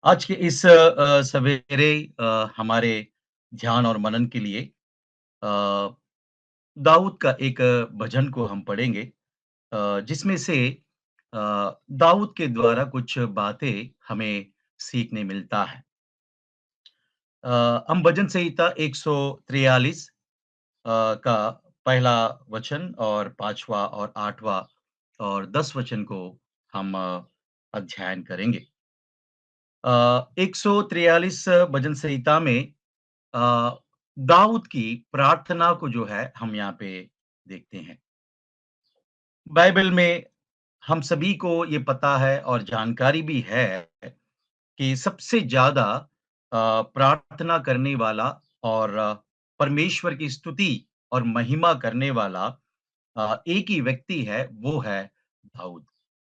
आज के इस सवेरे हमारे ध्यान और मनन के लिए अ, दाऊद का एक भजन को हम पढ़ेंगे जिसमें से दाऊद के द्वारा कुछ बातें हमें सीखने मिलता है। हम भजन संहिता 143 का पहला वचन और 5वां और 8वां और 10 वचन को हम अध्ययन करेंगे। 143 भजन संहिता में अ, दाऊद की प्रार्थना को जो है हम यहाँ पे देखते हैं। बाइबल में हम सभी को ये पता है और जानकारी भी है कि सबसे ज़्यादा प्रार्थना करने वाला और परमेश्वर की स्तुति और महिमा करने वाला एक ही व्यक्ति है, वो है दाऊद।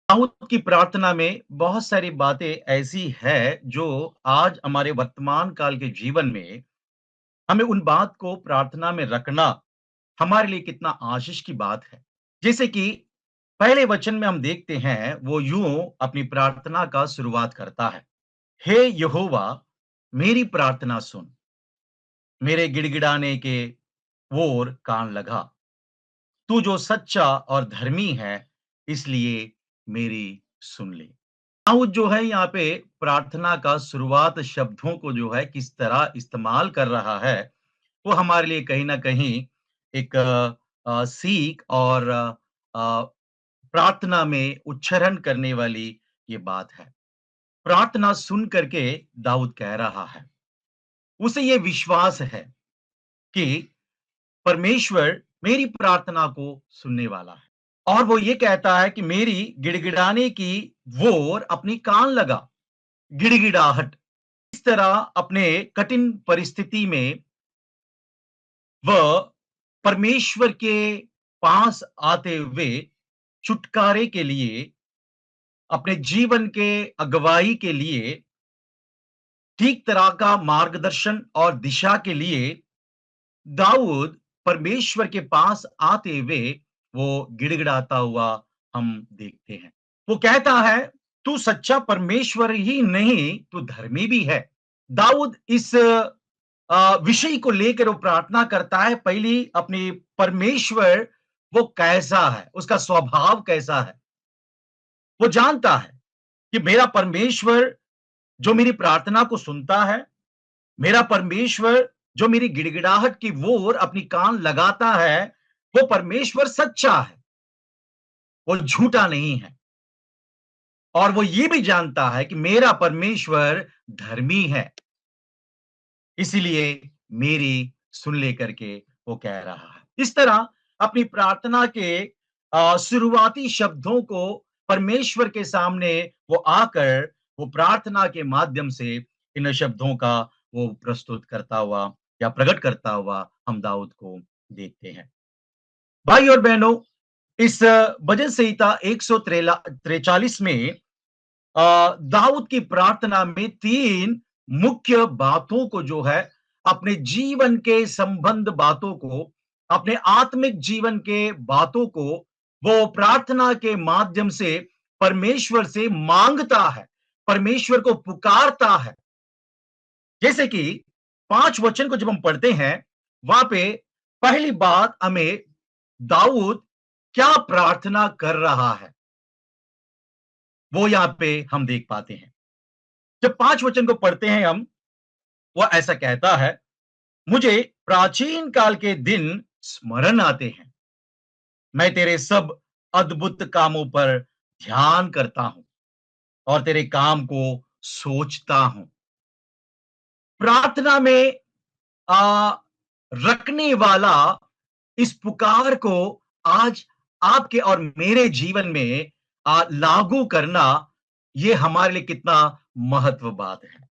दाऊद की प्रार्थना में बहुत सारी बातें ऐसी है जो आज हमारे वर्तमान काल के जीवन में हमें उन बात को प्रार्थना में रखना हमारे लिए कितना आशीष की बात है। जैसे कि पहले वचन में हम देखते हैं वो यूं अपनी प्रार्थना का शुरुआत करता है। हे यहोवा, मेरी प्रार्थना सुन, मेरे गिड़गिड़ाने के ओर कान लगा। तू जो सच्चा और धर्मी है, इसलिए मेरी सुन ले। दाऊद जो है यहाँ पे प्रार्थना का शुरुआत शब्दों को जो है किस तरह इस्तेमाल कर रहा है, वो हमारे लिए कहीं न कहीं एक सीख और प्रार्थना में उच्चारण करने वाली ये बात है। प्रार्थना सुन करके दाऊद कह रहा है, उसे ये विश्वास है कि परमेश्वर मेरी प्रार्थना को सुनने वाला है और वो ये कहता है कि मेरी गिड़गिड़ाने की ओर अपनी कान लगा। गिड़गिड़ाहट, इस तरह अपने कठिन परिस्थिति में वह परमेश्वर के पास आते हुए छुटकारे के लिए, अपने जीवन के अगुवाई के लिए, ठीक तरह का मार्गदर्शन और दिशा के लिए दाऊद परमेश्वर के पास आते हुए वो गिड़गिड़ाता हुआ हम देखते हैं। वो कहता है, तू सच्चा परमेश्वर ही नहीं, तू धर्मी भी है। दाऊद इस विषय को लेकर वो प्रार्थना करता है, पहली अपनी परमेश्वर वो कैसा है, उसका स्वभाव कैसा है। वो जानता है कि मेरा परमेश्वर जो मेरी प्रार्थना को सुनता है, मेरा परमेश्वर जो मेरी गिड़गिड़ाहट की ओर अपनी कान लगाता है, वो परमेश्वर सच्चा है, वो झूठा नहीं है। और वो ये भी जानता है कि मेरा परमेश्वर धर्मी है, इसीलिए मेरी सुन लेकर के वो कह रहा है। इस तरह अपनी प्रार्थना के शुरुआती शब्दों को परमेश्वर के सामने वो आकर वो प्रार्थना के माध्यम से इन शब्दों का वो प्रस्तुत करता हुआ या प्रकट करता हुआ हम दाऊद को देखते हैं। भाई और बहनों, इस भजन संहिता 143 में दाऊद की प्रार्थना में 3 मुख्य बातों को जो है अपने जीवन के संबंध बातों को, अपने आत्मिक जीवन के बातों को वो प्रार्थना के माध्यम से परमेश्वर से मांगता है, परमेश्वर को पुकारता है। जैसे कि 5 वचन को जब हम पढ़ते हैं, वहां पे पहली बात हमें दाऊद क्या प्रार्थना कर रहा है, वो यहां पे हम देख पाते हैं। जब 5 वचन को पढ़ते हैं हम, वो ऐसा कहता है, मुझे प्राचीन काल के दिन स्मरण आते हैं। मैं तेरे सब अद्भुत कामों पर ध्यान करता हूं और तेरे काम को सोचता हूं। प्रार्थना में आ, रखने वाला इस पुकार को आज आपके और मेरे जीवन में लागू करना, ये हमारे लिए कितना महत्व बात है।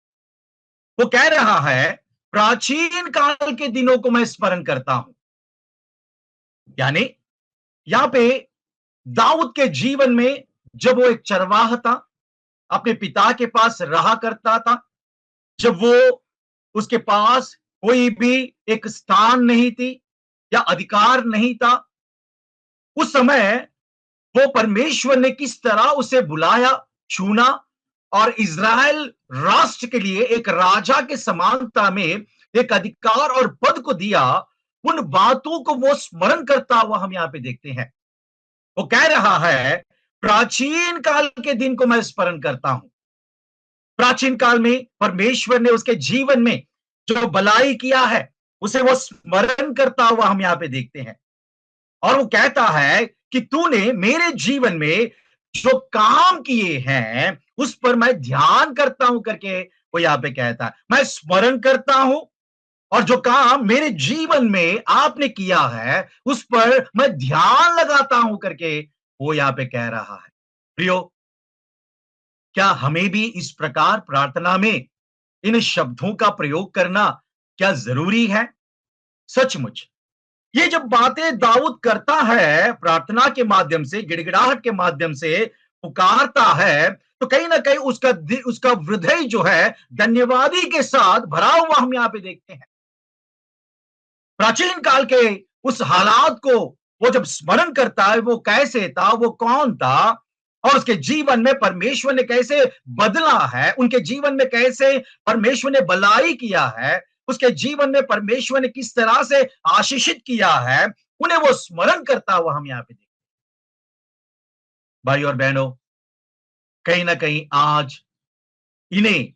वो कह रहा है, प्राचीन काल के दिनों को मैं स्मरण करता हूं। यानी यहां पे दाऊद के जीवन में जब वो एक चरवाहा था, अपने पिता के पास रहा करता था, जब वो उसके पास कोई भी एक स्थान नहीं थी या अधिकार नहीं था, उस समय वो परमेश्वर ने किस तरह उसे बुलाया, चुना और इज़राइल राष्ट्र के लिए एक राजा के समानता में एक अधिकार और पद को दिया, उन बातों को वो स्मरण करता हुआ हम यहाँ पे देखते हैं। वो कह रहा है, प्राचीन काल के दिन को मैं स्मरण करता हूं। प्राचीन काल में परमेश्वर ने उसके जीवन में जो भलाई किया है, उसे वो स्मरण करता हुआ हम यहाँ पे देखते हैं। और वो कहता है कि तूने मेरे जीवन में जो काम किए हैं, उस पर मैं ध्यान करता हूं करके वो यहाँ पे कहता है। मैं स्मरण करता हूं और जो काम मेरे जीवन में आपने किया है, उस पर मैं ध्यान लगाता हूं करके वो यहाँ पे कह रहा है। प्रियो, क्या हमें भी इस प्रकार प्रार्थना में इन शब्दों का प्रयोग करना क्या जरूरी है? सचमुच ये जब बातें दाऊद करता है, प्रार्थना के माध्यम से, गिड़गिड़ाहट के माध्यम से पुकारता है, तो कहीं ना कहीं उसका हृदय जो है धन्यवादी के साथ भरा हुआ हम यहाँ पे देखते हैं। प्राचीन काल के उस हालात को वो जब स्मरण करता है, वो कैसे था, वो कौन था, और उसके जीवन में परमेश्वर ने कैसे बदला है, उनके जीवन में कैसे परमेश्वर ने भलाई किया है, उसके जीवन में परमेश्वर ने किस तरह से आशीषित किया है, उन्हें वो स्मरण करता हुआ हम यहाँ पे देखते हैं। भाई और बहनों, कहीं ना कहीं आज इन्हें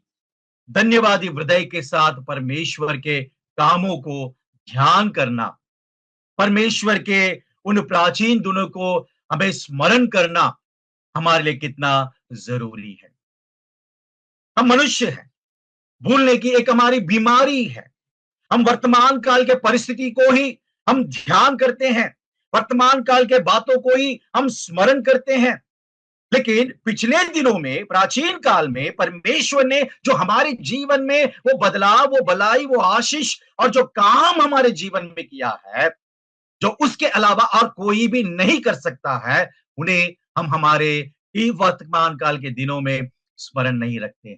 धन्यवादी हृदय के साथ परमेश्वर के कामों को ध्यान करना, परमेश्वर के उन प्राचीन दिनों को हमें स्मरण करना हमारे लिए कितना जरूरी है। हम मनुष्य हैं, भूलने की एक हमारी बीमारी है। हम वर्तमान काल के परिस्थिति को ही हम ध्यान करते हैं, वर्तमान काल के बातों को ही हम स्मरण करते हैं। लेकिन पिछले दिनों में, प्राचीन काल में परमेश्वर ने जो हमारे जीवन में वो बदलाव, वो भलाई, वो आशीष और जो काम हमारे जीवन में किया है, जो उसके अलावा और कोई भी नहीं कर सकता है, उन्हें हम हमारे ही वर्तमान काल के दिनों में स्मरण नहीं रखते हैं।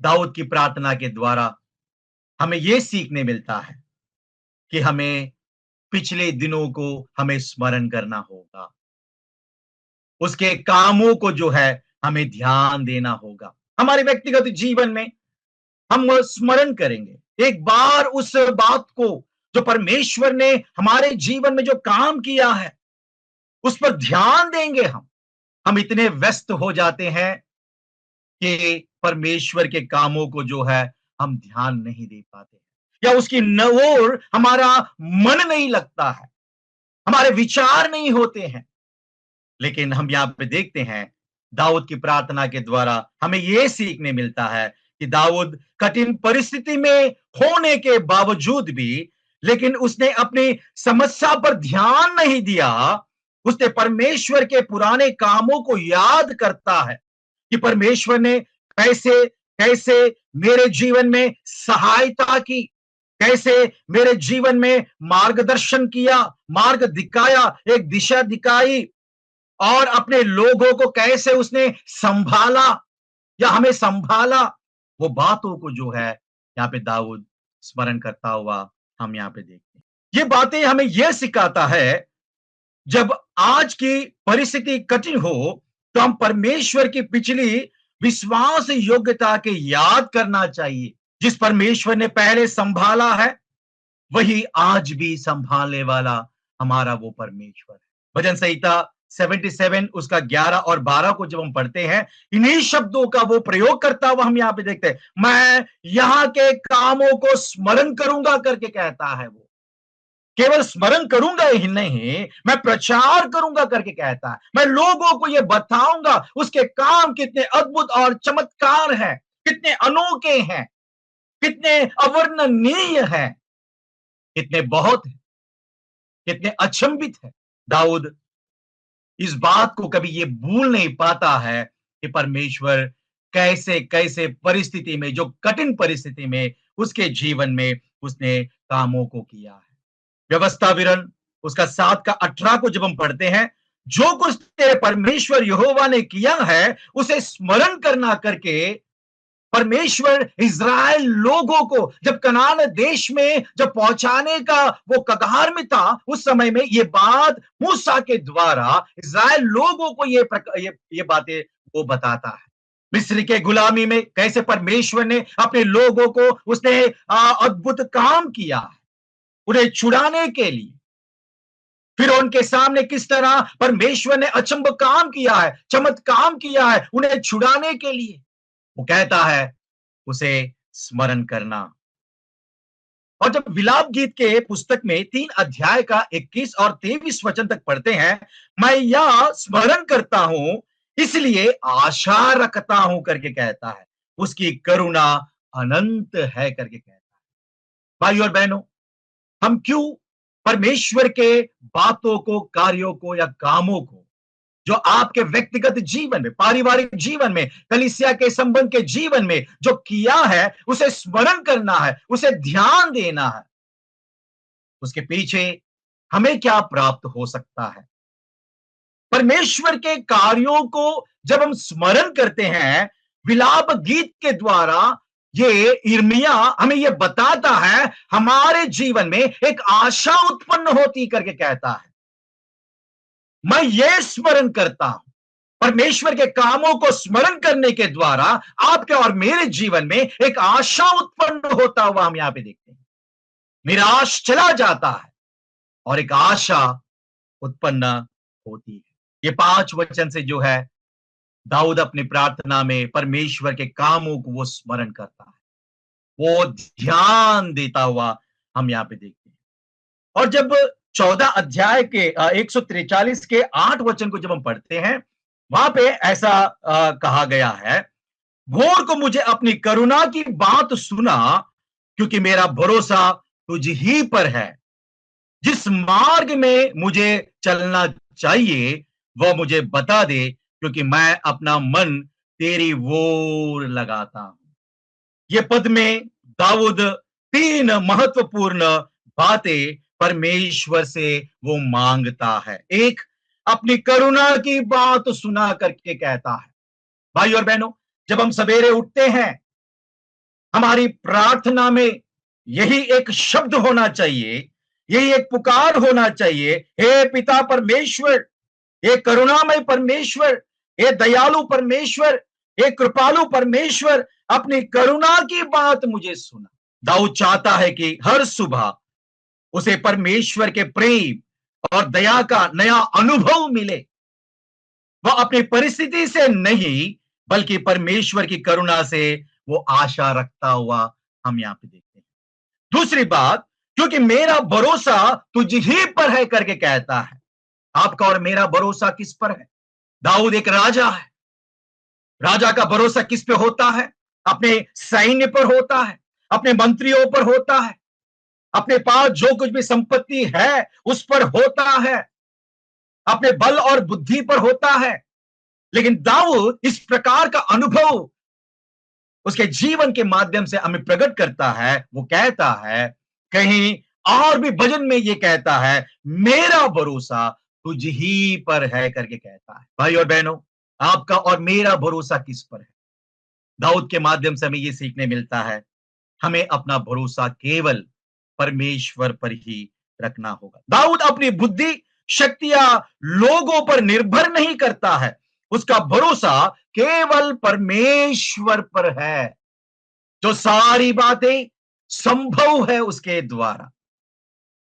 दाऊद की प्रार्थना के द्वारा हमें यह सीखने मिलता है कि हमें पिछले दिनों को हमें स्मरण करना होगा, उसके कामों को जो है हमें ध्यान देना होगा। हमारे व्यक्तिगत जीवन में हम स्मरण करेंगे एक बार उस बात को, जो परमेश्वर ने हमारे जीवन में जो काम किया है, उस पर ध्यान देंगे। हम इतने व्यस्त हो जाते हैं कि परमेश्वर के कामों को जो है हम ध्यान नहीं दे पाते, या उसकी नवोर हमारा मन नहीं लगता है, हमारे विचार नहीं होते हैं। लेकिन हम यहाँ पे देखते हैं, दाऊद की प्रार्थना के द्वारा हमें यह सीखने मिलता है कि दाऊद कठिन परिस्थिति में होने के बावजूद भी, लेकिन उसने अपनी समस्या पर ध्यान नहीं दिया। उसने परमेश्वर के पुराने कामों को याद करता है कि परमेश्वर ने कैसे कैसे मेरे जीवन में सहायता की, कैसे मेरे जीवन में मार्गदर्शन किया, मार्ग दिखाया, एक दिशा दिखाई, और अपने लोगों को कैसे उसने संभाला या हमें संभाला। वो बातों को जो है यहाँ पे दाऊद स्मरण करता हुआ हम यहाँ पे देखते हैं। ये बातें हमें यह सिखाता है, जब आज की परिस्थिति कठिन हो, तो हम परमेश्वर की पिछली विश्वास योग्यता के याद करना चाहिए। जिस परमेश्वर ने पहले संभाला है, वही आज भी संभालने वाला हमारा वो परमेश्वर है। भजन संहिता 77 उसका 11 और 12 को जब हम पढ़ते हैं, इन्हीं शब्दों का वो प्रयोग करता हुआ हम यहाँ पे देखते हैं। मैं यहाँ के कामों को स्मरण करूंगा करके कहता है। वो केवल स्मरण करूंगा ही नहीं, मैं प्रचार करूंगा करके कहता है। मैं लोगों को ये बताऊंगा उसके काम कितने अद्भुत और चमत्कार हैं, कितने अनोखे हैं, कितने अवर्णनीय हैं, कितने बहुत हैं, कितने अचंभित हैं। दाऊद इस बात को कभी ये भूल नहीं पाता है कि परमेश्वर कैसे कैसे परिस्थिति में, जो कठिन परिस्थिति में उसके जीवन में उसने कामों को किया है। व्यवस्था विवरण उसका 7 का 18 को जब हम पढ़ते हैं, जो कुछ तेरे परमेश्वर यहोवा ने किया है उसे स्मरण करना करके परमेश्वर इज़राइल लोगों को जब कनान देश में जब पहुंचाने का वो कगार में था, उस समय में ये बात मूसा के द्वारा इज़राइल लोगों को ये बातें वो बताता है। मिस्र के गुलामी में कैसे परमेश्वर ने अपने लोगों को उसने अद्भुत काम किया है उन्हें छुड़ाने के लिए। फिर उनके सामने किस तरह परमेश्वर ने अचंभ काम किया है, चमत्कार किया है उन्हें छुड़ाने के लिए। वो कहता है उसे स्मरण करना। और जब विलाप गीत के पुस्तक में 3 अध्याय का 21 और 23 वचन तक पढ़ते हैं, मैं यह स्मरण करता हूं इसलिए आशा रखता हूं करके कहता है, उसकी करुणा अनंत है करके कहता है। भाई और बहनों, हम क्यों परमेश्वर के बातों को, कार्यों को या कामों को जो आपके व्यक्तिगत जीवन में, पारिवारिक जीवन में, कलीसिया के संबंध के जीवन में जो किया है उसे स्मरण करना है, उसे ध्यान देना है, उसके पीछे हमें क्या प्राप्त हो सकता है। परमेश्वर के कार्यों को जब हम स्मरण करते हैं विलाप गीत के द्वारा, ये यिर्मयाह हमें ये बताता है हमारे जीवन में एक आशा उत्पन्न होती करके कहता है। मैं ये स्मरण करता हूं, परमेश्वर के कामों को स्मरण करने के द्वारा आपके और मेरे जीवन में एक आशा उत्पन्न होता हुआ हम यहां पे देखते हैं। निराश चला जाता है और एक आशा उत्पन्न होती है। ये 5 वचन से जो है दाऊद अपनी प्रार्थना में परमेश्वर के कामों को वो स्मरण करता है, वो ध्यान देता हुआ हम यहां पे देखते हैं। और जब 14 अध्याय के 143 के 8 वचन को जब हम पढ़ते हैं, वहां पे ऐसा कहा गया है, भोर को मुझे अपनी करुणा की बात सुना, क्योंकि मेरा भरोसा तुझ ही पर है। जिस मार्ग में मुझे चलना चाहिए वह मुझे बता दे, क्योंकि मैं अपना मन तेरी ओर लगाता हूं। ये पद में दाऊद 3 महत्वपूर्ण बातें परमेश्वर से वो मांगता है। एक, अपनी करुणा की बात सुना करके कहता है। भाई और बहनों, जब हम सवेरे उठते हैं हमारी प्रार्थना में यही एक शब्द होना चाहिए, यही एक पुकार होना चाहिए, हे पिता परमेश्वर, हे करुणामय परमेश्वर, हे दयालु परमेश्वर, हे कृपालु परमेश्वर, अपनी करुणा की बात मुझे सुना। दाऊद चाहता है कि हर सुबह उसे परमेश्वर के प्रेम और दया का नया अनुभव मिले। वह अपनी परिस्थिति से नहीं बल्कि परमेश्वर की करुणा से वो आशा रखता हुआ हम यहां पे देखते हैं। दूसरी बात, क्योंकि मेरा भरोसा तुझ ही पर है करके कहता है। आपका और मेरा भरोसा किस पर है? दाऊद एक राजा है। राजा का भरोसा किस पे होता है? अपने सैन्य पर होता है, अपने मंत्रियों पर होता है, अपने पास जो कुछ भी संपत्ति है उस पर होता है, अपने बल और बुद्धि पर होता है। लेकिन दाऊद इस प्रकार का अनुभव उसके जीवन के माध्यम से हमें प्रकट करता है। वो कहता है, कहीं और भी भजन में ये कहता है, मेरा भरोसा तुझ ही पर है करके कहता है। भाई और बहनों, आपका और मेरा भरोसा किस पर है? दाऊद के माध्यम से हमें ये सीखने मिलता है, हमें अपना भरोसा केवल परमेश्वर पर ही रखना होगा। दाऊद अपनी बुद्धि, शक्तियां, लोगों पर निर्भर नहीं करता है, उसका भरोसा केवल परमेश्वर पर है, जो सारी बातें संभव है उसके द्वारा,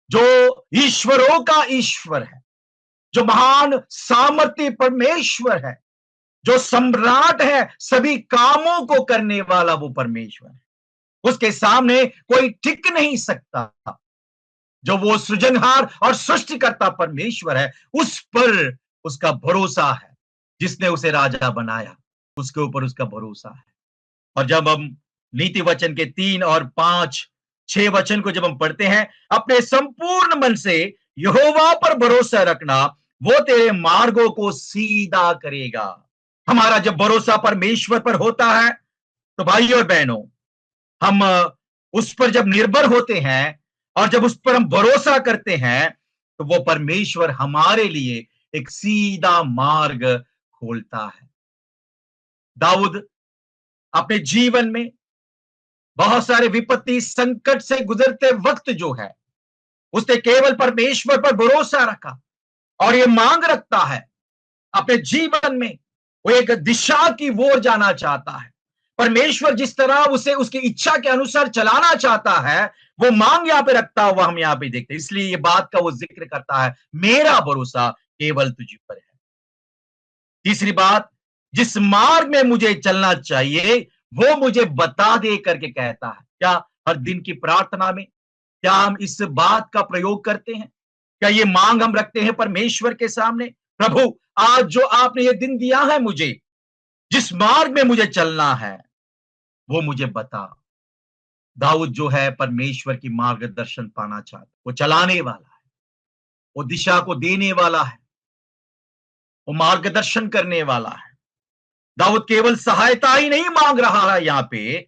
जो ईश्वरों का ईश्वर है, जो महान सामर्थ्य परमेश्वर है, जो सम्राट है, सभी कामों को करने वाला वो परमेश्वर है। उसके सामने कोई टिक नहीं सकता। जो वो सृजनहार और सृष्टिकर्ता परमेश्वर है, उस पर उसका भरोसा है। जिसने उसे राजा बनाया उसके ऊपर उसका भरोसा है। और जब हम नीति वचन के 3 और 5, 6 वचन को जब हम पढ़ते हैं, अपने संपूर्ण मन से यहोवा पर भरोसा रखना, वो तेरे मार्गों को सीधा करेगा। हमारा जब भरोसा परमेश्वर पर होता है तो भाइयों और बहनों, हम उस पर जब निर्भर होते हैं और जब उस पर हम भरोसा करते हैं तो वो परमेश्वर हमारे लिए एक सीधा मार्ग खोलता है। दाऊद अपने जीवन में बहुत सारे विपत्ति संकट से गुजरते वक्त जो है, उसने केवल परमेश्वर पर भरोसा रखा और ये मांग रखता है अपने जीवन में वो एक दिशा की ओर जाना चाहता है। परमेश्वर जिस तरह उसे उसकी इच्छा के अनुसार चलाना चाहता है, वो मांग यहां पे रखता हुआ हम यहां पे देखते हैं। इसलिए ये बात का वो जिक्र करता है, मेरा भरोसा केवल तुझ पर है। तीसरी बात, जिस मार्ग में मुझे चलना चाहिए वो मुझे बता दे करके कहता है। क्या हर दिन की प्रार्थना में क्या हम इस बात का प्रयोग करते हैं? क्या ये मांग हम रखते हैं परमेश्वर के सामने, प्रभु आज जो आपने ये दिन दिया है मुझे, जिस मार्ग में मुझे चलना है वो मुझे बता। दाऊद जो है परमेश्वर की मार्गदर्शन पाना चाहता, वो चलाने वाला है, वो दिशा को देने वाला है, वो मार्गदर्शन करने वाला है। दाऊद केवल सहायता ही नहीं मांग रहा है, यहां पे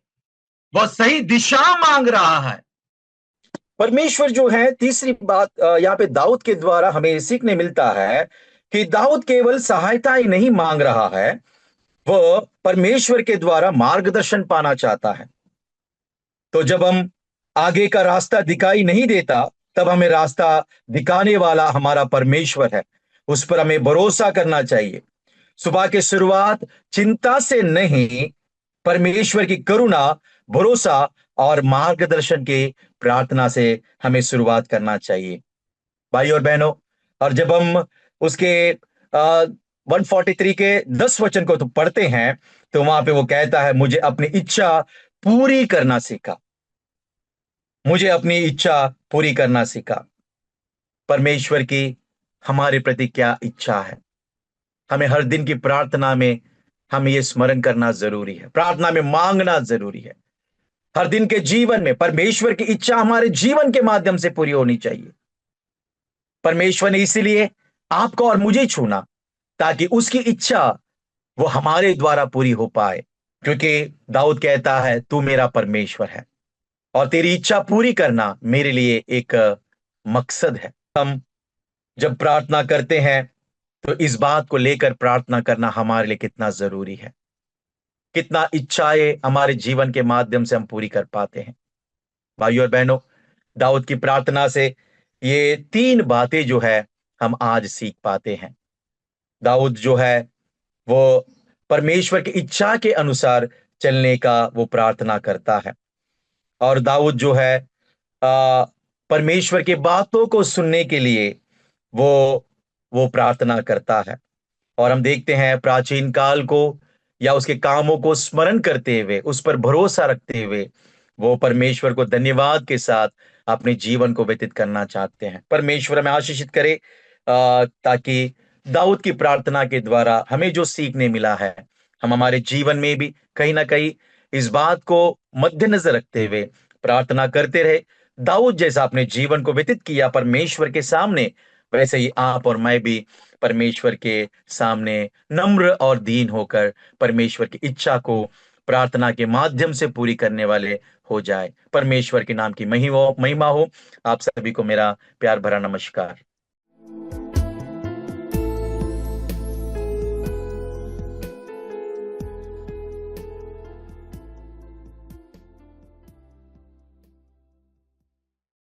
वह सही दिशा मांग रहा है। परमेश्वर जो है, तीसरी बात यहाँ पे दाऊद के द्वारा हमें सीखने मिलता है कि दाऊद केवल सहायता ही नहीं मांग रहा है, वह परमेश्वर के द्वारा मार्गदर्शन पाना चाहता है। तो जब हम आगे का रास्ता दिखाई नहीं देता, तब हमें रास्ता दिखाने वाला हमारा परमेश्वर है, उस पर हमें भरोसा करना चाहिए। सुबह की शुरुआत चिंता से नहीं, परमेश्वर की करुणा, भरोसा और मार्गदर्शन की प्रार्थना से हमें शुरुआत करना चाहिए, भाई और बहनों। और जब हम उसके 143 के 10 वचन को तो पढ़ते हैं, तो वहां पे वो कहता है, मुझे अपनी इच्छा पूरी करना सीखा, मुझे अपनी इच्छा पूरी करना सीखा। परमेश्वर की हमारे प्रति क्या इच्छा है, हमें हर दिन की प्रार्थना में हमें यह स्मरण करना जरूरी है, प्रार्थना में मांगना जरूरी है। हर दिन के जीवन में परमेश्वर की इच्छा हमारे जीवन के माध्यम से पूरी होनी चाहिए। परमेश्वर ने इसीलिए आपको और मुझे चुना, ताकि उसकी इच्छा वो हमारे द्वारा पूरी हो पाए। क्योंकि दाऊद कहता है, तू मेरा परमेश्वर है और तेरी इच्छा पूरी करना मेरे लिए एक मकसद है। हम जब प्रार्थना करते हैं, तो इस बात को लेकर प्रार्थना करना हमारे लिए कितना जरूरी है, कितना इच्छाएं हमारे जीवन के माध्यम से हम पूरी कर पाते हैं। भाइयों और बहनों, दाऊद की प्रार्थना से ये तीन बातें जो है हम आज सीख पाते हैं। दाऊद जो है वो परमेश्वर की इच्छा के अनुसार चलने का वो प्रार्थना करता है। और दाऊद जो है परमेश्वर की बातों को सुनने के लिए वो वो प्रार्थना करता है। और हम देखते हैं प्राचीन काल को या उसके कामों को स्मरण करते हुए, उस पर भरोसा रखते हुए, वो परमेश्वर को धन्यवाद के साथ अपने जीवन को व्यतीत करना चाहते हैं। परमेश्वर हमें आशीषित करे, ताकि दाऊद की प्रार्थना के द्वारा हमें जो सीखने मिला है, हम हमारे जीवन में भी कहीं ना कहीं इस बात को मद्देनजर रखते हुए प्रार्थना करते रहे। दाऊद जैसा अपने जीवन को व्यतीत किया परमेश्वर के सामने, वैसे ही आप और मैं भी परमेश्वर के सामने नम्र और दीन होकर परमेश्वर की इच्छा को प्रार्थना के माध्यम से पूरी करने वाले हो जाए। परमेश्वर के नाम की महिमा हो। आप सभी को मेरा प्यार भरा नमस्कार।